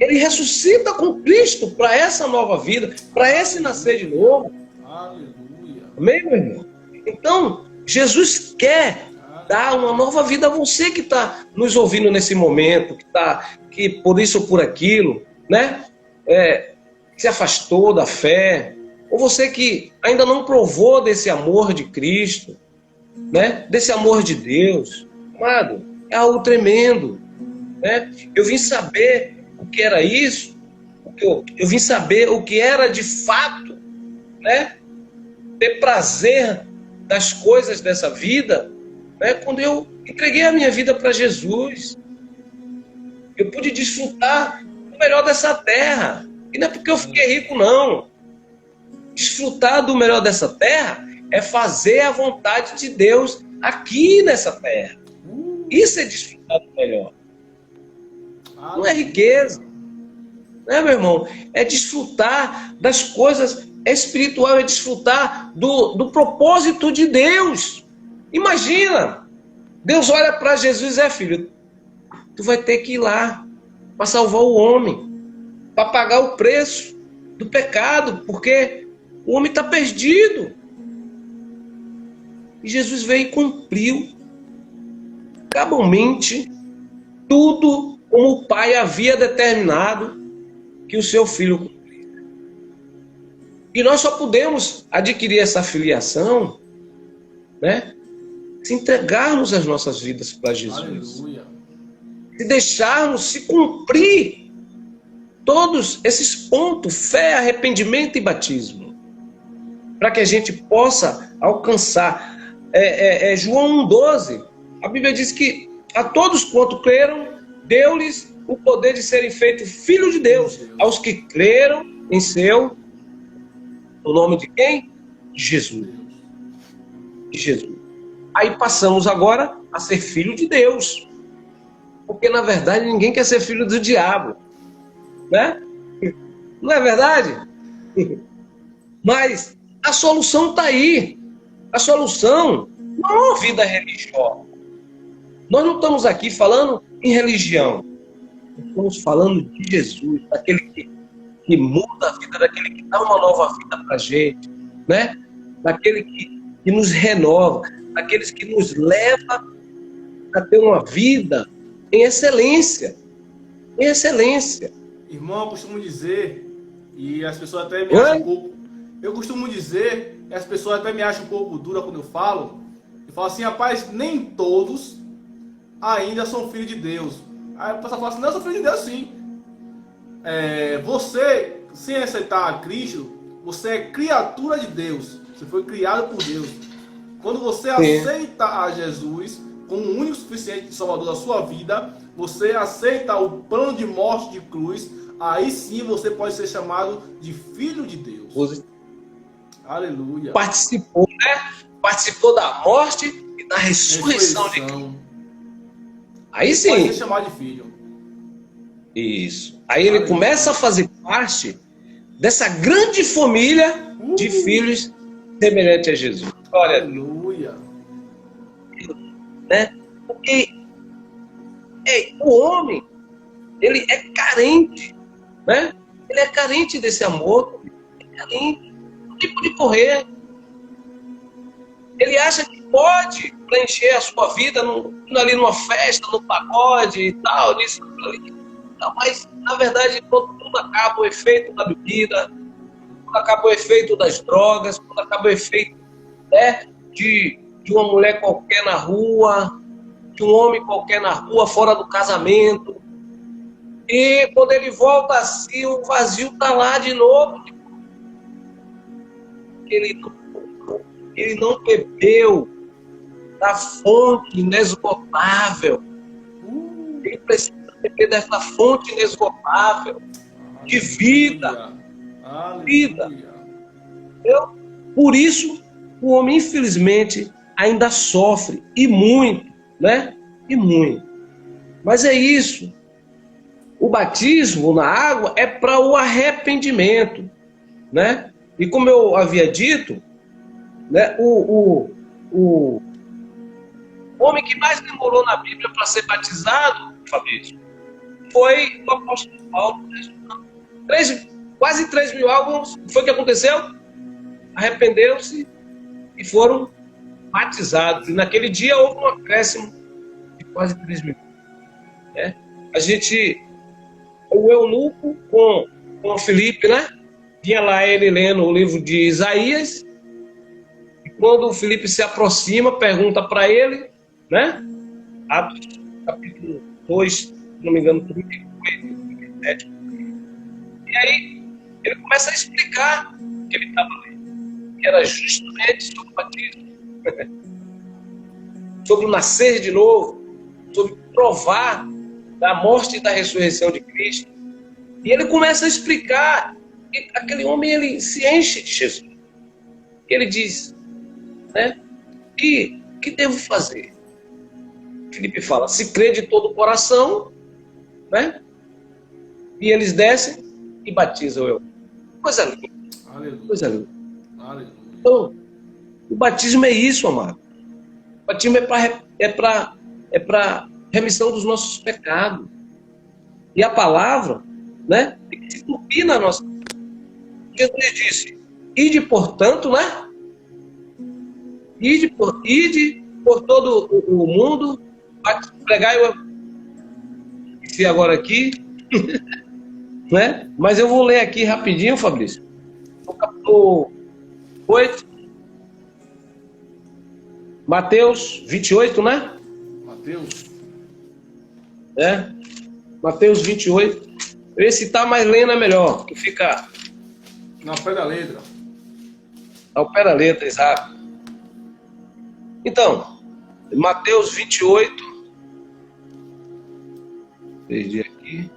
Ele ressuscita com Cristo para essa nova vida, para esse nascer de novo. Aleluia. Amém, meu irmão? Então, Jesus quer dar uma nova vida a você que está nos ouvindo nesse momento, que por isso ou por aquilo, né? Que se afastou da fé, ou você que ainda não provou desse amor de Cristo, né? Desse amor de Deus. Amado, é algo tremendo, né? Eu vim saber o que era isso, eu vim saber o que era de fato, né? Ter prazer das coisas dessa vida, né? Quando eu entreguei a minha vida para Jesus. Eu pude desfrutar do melhor dessa terra. E não é porque eu fiquei rico, não. Desfrutar do melhor dessa terra é fazer a vontade de Deus aqui nessa terra. Isso é desfrutar do melhor. Não é riqueza, né, meu irmão? É desfrutar das coisas espirituais, é desfrutar do propósito de Deus. Imagina, Deus olha para Jesus e filho, tu vai ter que ir lá para salvar o homem, para pagar o preço do pecado, porque o homem está perdido. E Jesus veio e cumpriu cabalmente tudo como o Pai havia determinado que o seu filho cumprisse. E nós só podemos adquirir essa filiação, né, se entregarmos as nossas vidas para Jesus. Aleluia. Se deixarmos se cumprir todos esses pontos, fé, arrependimento e batismo, para que a gente possa alcançar. João 1,12, a Bíblia diz que a todos quanto creram, deu-lhes o poder de serem feitos filhos de Deus, aos que creram em no nome de quem? Jesus. De Jesus. Aí passamos agora a ser filho de Deus. Porque, na verdade, ninguém quer ser filho do diabo. Né? Não é verdade? Mas a solução está aí. A solução não é uma vida religiosa. Nós não estamos aqui falando em religião. Estamos falando de Jesus, daquele que muda a vida, daquele que dá uma nova vida para a gente, né? Daquele que nos renova, daqueles que nos leva a ter uma vida em excelência. Em excelência. Irmão, eu costumo dizer, e as pessoas até me acham um pouco... Eu costumo dizer, e as pessoas até me acham um pouco dura quando eu falo assim, rapaz, nem todos ainda são filhos de Deus. Aí o pessoal fala assim, não, eu sou filho de Deus sim. Você, sem aceitar a Cristo, você é criatura de Deus. Você foi criado por Deus. Quando você aceita a Jesus como o único suficiente salvador da sua vida, você aceita o plano de morte de cruz, aí sim você pode ser chamado de filho de Deus. Aleluia. Participou, né? Participou da morte e da ressurreição de Cristo. Aí sim. Pode ser chamado de filho. Isso. Aí ele começa a fazer parte dessa grande família de filhos semelhante a Jesus. Olha, aleluia. Né? Porque o homem, ele é carente, né? Ele é carente desse amor, é carente, não tem por que correr. Ele acha que pode preencher a sua vida ali numa festa, no pagode e tal, nisso, ali. Não, mas, na verdade, quando tudo acaba o efeito da bebida, quando acaba o efeito das drogas, quando acaba o efeito, né, de uma mulher qualquer na rua, de um homem qualquer na rua, fora do casamento. E quando ele volta assim, o vazio está lá de novo. Ele não bebeu da fonte inesgotável. Ele precisa beber dessa fonte inesgotável de vida. Vida. Por isso, o homem, infelizmente, ainda sofre, e muito, né? E muito. Mas é isso. O batismo na água é para o arrependimento, né? E como eu havia dito, né? o homem que mais demorou na Bíblia para ser batizado, Fabrício, foi o apóstolo Paulo. Quase 3 mil almas. Foi o que aconteceu? Arrependeram-se e foram batizados. E naquele dia houve um acréscimo de quase 3 mil. Né? O eunuco com o Filipe, né? Tinha lá ele lendo o livro de Isaías. E quando o Filipe se aproxima, pergunta para ele, né? Atos capítulo 2, se não me engano, 38, 37. E aí ele começa a explicar o que ele estava lendo. Que era justamente sobre o batismo. Sobre o nascer de novo. Sobre provar da morte e da ressurreição de Cristo. E ele começa a explicar. E aquele homem, ele se enche de Jesus. Ele diz, né? Que devo fazer? Filipe fala, se crê de todo o coração, né? E eles descem e batizam eu. Coisa linda. Aleluia. Coisa linda. Aleluia. Então, o batismo é isso, amado. O batismo é para remissão dos nossos pecados. E a palavra, né, tem que se cumprir na nossa vida. Jesus disse, ide, portanto, né? Ide por todo o mundo, pregai o se agora aqui, né? Mas eu vou ler aqui rapidinho, Fabrício. No capítulo 8, Mateus 28, né? Mateus 28. Esse tá mais lendo é melhor, que fica Na pé da letra. ao pé da letra, exato. Então, Mateus 28. Perdi aqui.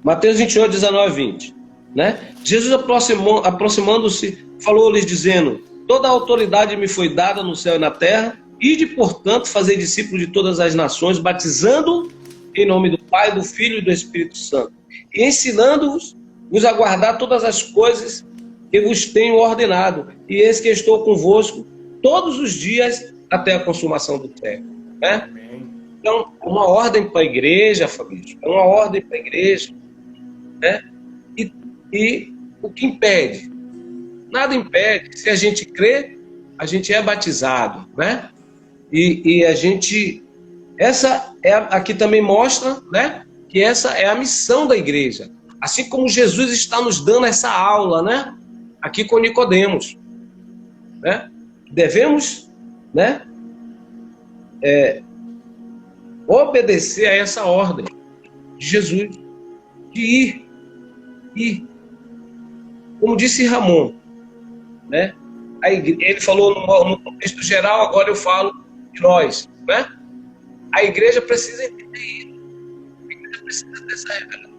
Mateus 28, 19 e 20. Né? Jesus aproximando-se, falou-lhes dizendo, toda a autoridade me foi dada no céu e na terra, ide, portanto, fazer discípulos de todas as nações, batizando em nome do Pai, do Filho e do Espírito Santo, e ensinando-vos a guardar todas as coisas que vos tenho ordenado, e eis que estou convosco todos os dias até a consumação do tempo. Né? Então, é uma ordem para a igreja, Fabrício, é uma ordem para a igreja. Né? E o que impede? Nada impede. Se a gente crê, a gente é batizado, né? E a gente... Essa aqui também mostra, né? Que essa é a missão da igreja. Assim como Jesus está nos dando essa aula, né? Aqui com Nicodemos. Né? Devemos, né? Obedecer a essa ordem de Jesus. De ir. Como disse Ramon, né? Ele falou no contexto geral, agora eu falo de nós, né? A igreja precisa entender isso. A igreja precisa dessa revelação.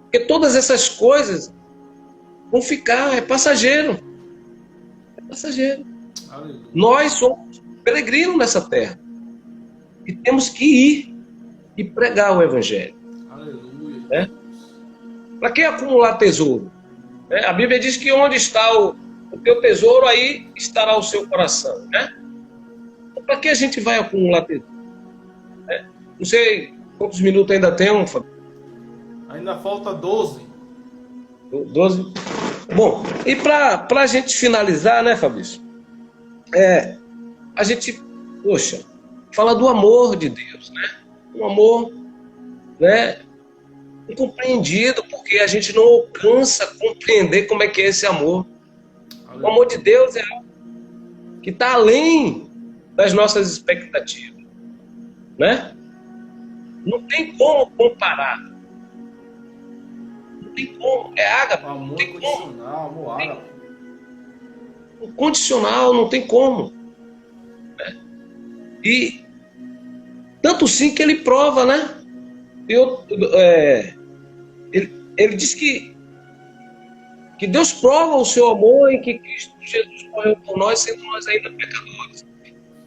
Porque todas essas coisas vão ficar, é passageiro. É passageiro. Aleluia. Nós somos peregrinos nessa terra. E temos que ir e pregar o evangelho. Aleluia. Né? Para que acumular tesouro? A Bíblia diz que onde está o teu tesouro, aí estará o seu coração. Né? Então, para que a gente vai acumular tesouro? Não sei quantos minutos ainda tem, Fábio. Ainda falta 12. 12? Bom, e para a gente finalizar, né, Fabrício? A gente, poxa, fala do amor de Deus, né? Um amor, né? Incompreendido, porque a gente não alcança compreender como é que é esse amor. O amor de Deus é algo que está além das nossas expectativas, né? Não tem como comparar. Não tem como. É ágape. Não tem como. Amor ágape. O condicional não tem como. Né? E tanto sim que ele prova, né? Ele diz que Deus prova o seu amor em que Cristo Jesus morreu por nós, sendo nós ainda pecadores.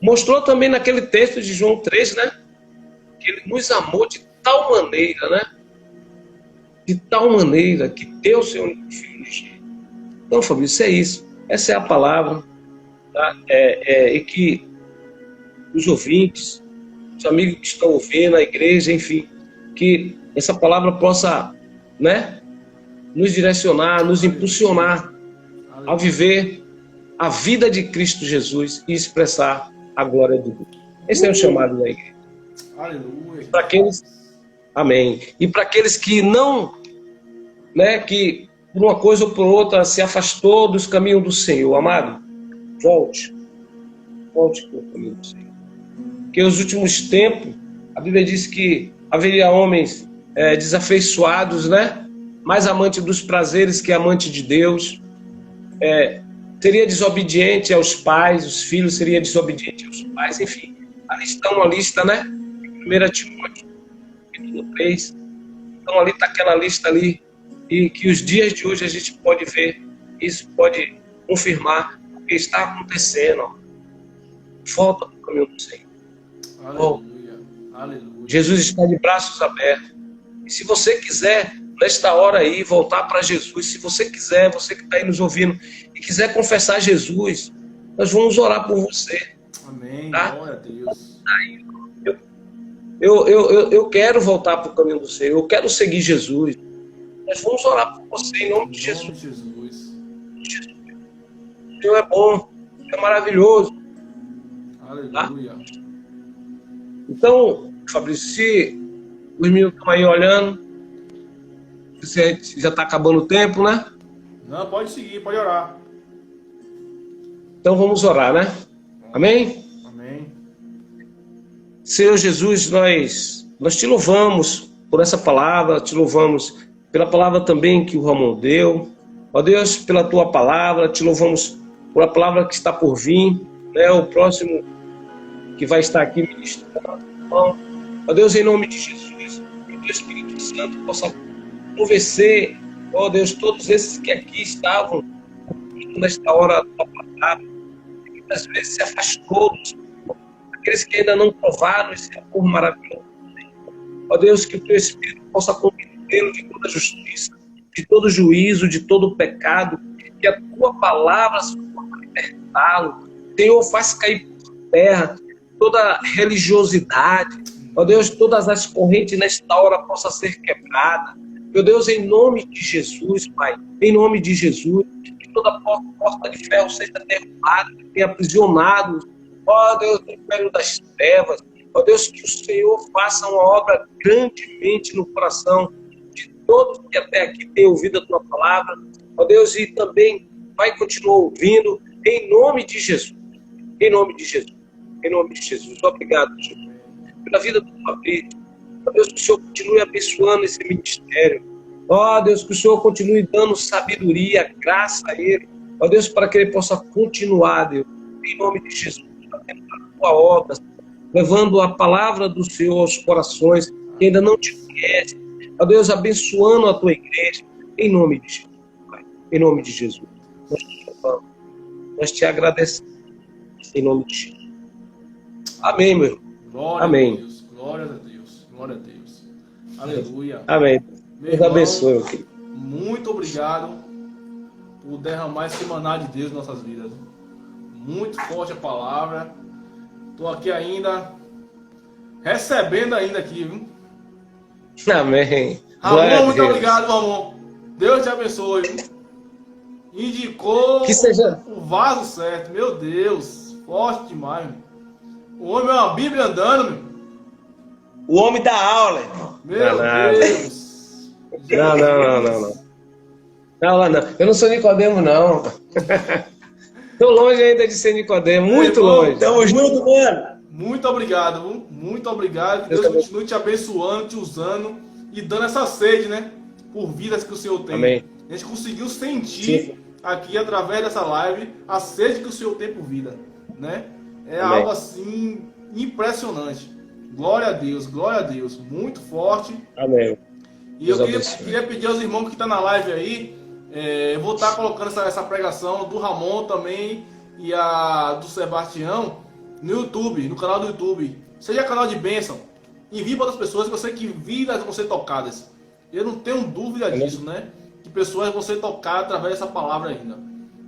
Mostrou também naquele texto de João 3, né? Que ele nos amou de tal maneira, né? de tal maneira que deu o seu único filho legítimo. Então, Fabrício, é isso. Essa é a palavra, tá? E que os ouvintes, os amigos que estão ouvindo, a igreja, enfim, que essa palavra possa, né, nos direcionar, nos impulsionar a viver a vida de Cristo Jesus e expressar a glória de Deus. Esse é o chamado da igreja. Aleluia. Para aqueles, amém. E para aqueles que não, né, que por uma coisa ou por outra se afastou dos caminhos do Senhor, amado, volte para o caminho do Senhor. Porque nos últimos tempos, a Bíblia diz que haveria homens desafeiçoados, né, mais amante dos prazeres que amante de Deus, seria desobediente aos pais, os filhos seriam desobedientes aos pais, enfim. Ali está uma lista, né? 1 Timóteo, capítulo 3. Então ali está aquela lista ali, e que os dias de hoje a gente pode ver, isso pode confirmar o que está acontecendo. Volta para o caminho do Senhor. Aleluia. Aleluia. Jesus está de braços abertos. E se você quiser, nesta hora aí, voltar para Jesus, se você quiser, você que está aí nos ouvindo, e quiser confessar Jesus, nós vamos orar por você. Amém. Tá? Glória a Deus. Eu quero voltar para o caminho do Senhor, eu quero seguir Jesus. Nós vamos orar por você em nome de Jesus. O Senhor é bom, é maravilhoso. Aleluia. Tá? Então, Fabrício, se os meninos estão aí olhando, você já está acabando o tempo, né? Não, pode seguir, pode orar. Então vamos orar, né? Amém? Amém. Senhor Jesus, nós te louvamos por essa palavra, te louvamos pela palavra também que o Ramon deu. Ó Deus, pela tua palavra, te louvamos por a palavra que está por vir, né? O próximo que vai estar aqui ministrando. Ó Deus, em nome de Jesus, que o teu Espírito Santo possa convencer, ó Deus, todos esses que aqui estavam nesta hora da palavra, que muitas vezes se afastou, aqueles que ainda não provaram esse amor maravilhoso. Ó Deus, que o teu Espírito possa convencê-lo de toda justiça, de todo juízo, de todo pecado, que a tua palavra se possa libertá-lo. Senhor, faz cair por terra toda religiosidade. Ó Deus, todas as correntes nesta hora possam ser quebradas. Meu Deus, em nome de Jesus, Pai, em nome de Jesus, que toda porta de ferro seja derrubada, que tenha aprisionado, ó Deus, no império das trevas. Ó Deus, que o Senhor faça uma obra grandemente no coração de todos que até aqui têm ouvido a tua palavra. Ó Deus, e também vai continuar ouvindo, em nome de Jesus. Em nome de Jesus. Em nome de Jesus. Obrigado, Jesus, pela vida do Fabrício. Ó Deus, que o Senhor continue abençoando esse ministério. Ó Deus, que o Senhor continue dando sabedoria, graça a ele. Ó Deus, para que ele possa continuar, Deus, em nome de Jesus, fazendo a tua obra, levando a palavra do Senhor aos corações que ainda não te conhecem. Ó Deus, abençoando a tua igreja, em nome de Jesus, Pai. Em nome de Jesus. Nós te louvamos, nós te agradecemos, em nome de Jesus. Amém, meu irmão. Glória Amém. a Deus. Glória a Deus. Glória a Deus. Aleluia. Amém. Meu Deus irmão, abençoe, meu querido. muito obrigado por derramar esse maná de Deus em nossas vidas. Muito forte a palavra. Estou aqui ainda, recebendo ainda aqui, viu? Amém. Glória Ramon, a muito Deus. obrigado, Ramon. Deus te abençoe. Viu? Indicou Que seja- o vaso certo. Meu Deus, forte demais. Meu. O homem é uma Bíblia andando, meu. O homem da aula, irmão. Meu Danado. Deus. Não. Eu não sou Nicodemo, não. Estou longe ainda de ser Nicodemo, muito Irmão, longe. Tamo junto, mano. Muito obrigado, viu? Muito obrigado. Que Deus Deus continue te abençoando, te usando e dando essa sede, né? Por vidas que o Senhor tem. Amém. A gente conseguiu sentir Sim. aqui através dessa live a sede que o Senhor tem por vida, né? É Amém. algo assim impressionante. Glória a Deus, glória a Deus. Muito forte. Amém. E eu Deus queria, abençoe. queria pedir aos irmãos que estão na live aí, eu vou estar colocando essa pregação do Ramon também e a do Sebastião no YouTube, no canal do YouTube. Seja canal de bênção. Envie para outras pessoas que você que vidas vão ser tocadas. Eu não tenho dúvida disso, né? Que pessoas vão ser tocadas através dessa palavra ainda.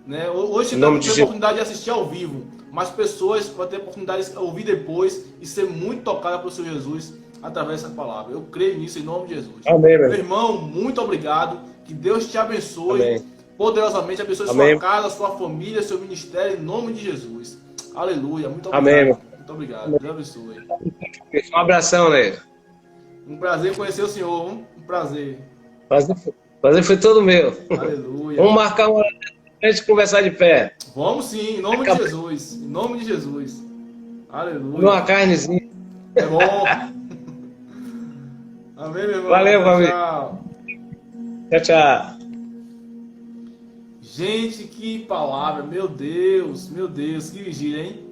Né? Hoje você Em não nome tem de Jesus. oportunidade de assistir ao vivo, mas pessoas vão ter oportunidade de ouvir depois e ser muito tocadas pelo Senhor Jesus através dessa palavra. Eu creio nisso em nome de Jesus. Amém, meu Meu irmão. irmão, muito obrigado. Que Deus te abençoe Amém. poderosamente, abençoe Amém. sua casa, sua família, seu ministério, em nome de Jesus. Aleluia. Muito Amém, obrigado. meu. Muito obrigado. Deus abençoe. Um abração, né? Um prazer conhecer o senhor. Um prazer. Prazer foi todo meu. Aleluia. Vamos marcar uma hora pra gente conversar de pé. Vamos sim, em nome de Jesus. Em nome de Jesus. Aleluia. Comer uma carnezinha. É bom. Amém, meu irmão. Valeu, família. Tchau. Tchau, tchau. Gente, que palavra. Meu Deus, que vigília, hein?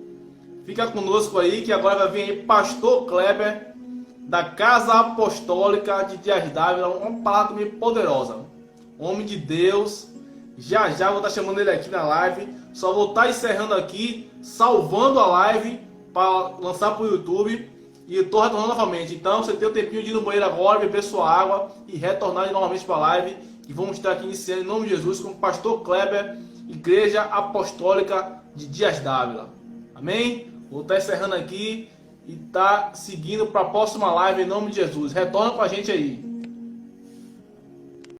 Fica conosco aí, que agora vai vir aí Pastor Kleber, da Casa Apostólica de Dias Dávila. Uma palavra também poderosa. Homem de Deus. Já já vou estar chamando ele aqui na live. Só vou estar encerrando aqui, salvando a live para lançar para o YouTube. E eu estou retornando novamente. Então você tem o tempinho de ir no banheiro agora, beber sua água e retornar novamente para a live. E vamos estar aqui iniciando em nome de Jesus com o Pastor Kleber, Igreja Apostólica de Dias Dávila. Amém? Vou estar encerrando aqui e estar seguindo para a próxima live em nome de Jesus. Retorna com a gente aí.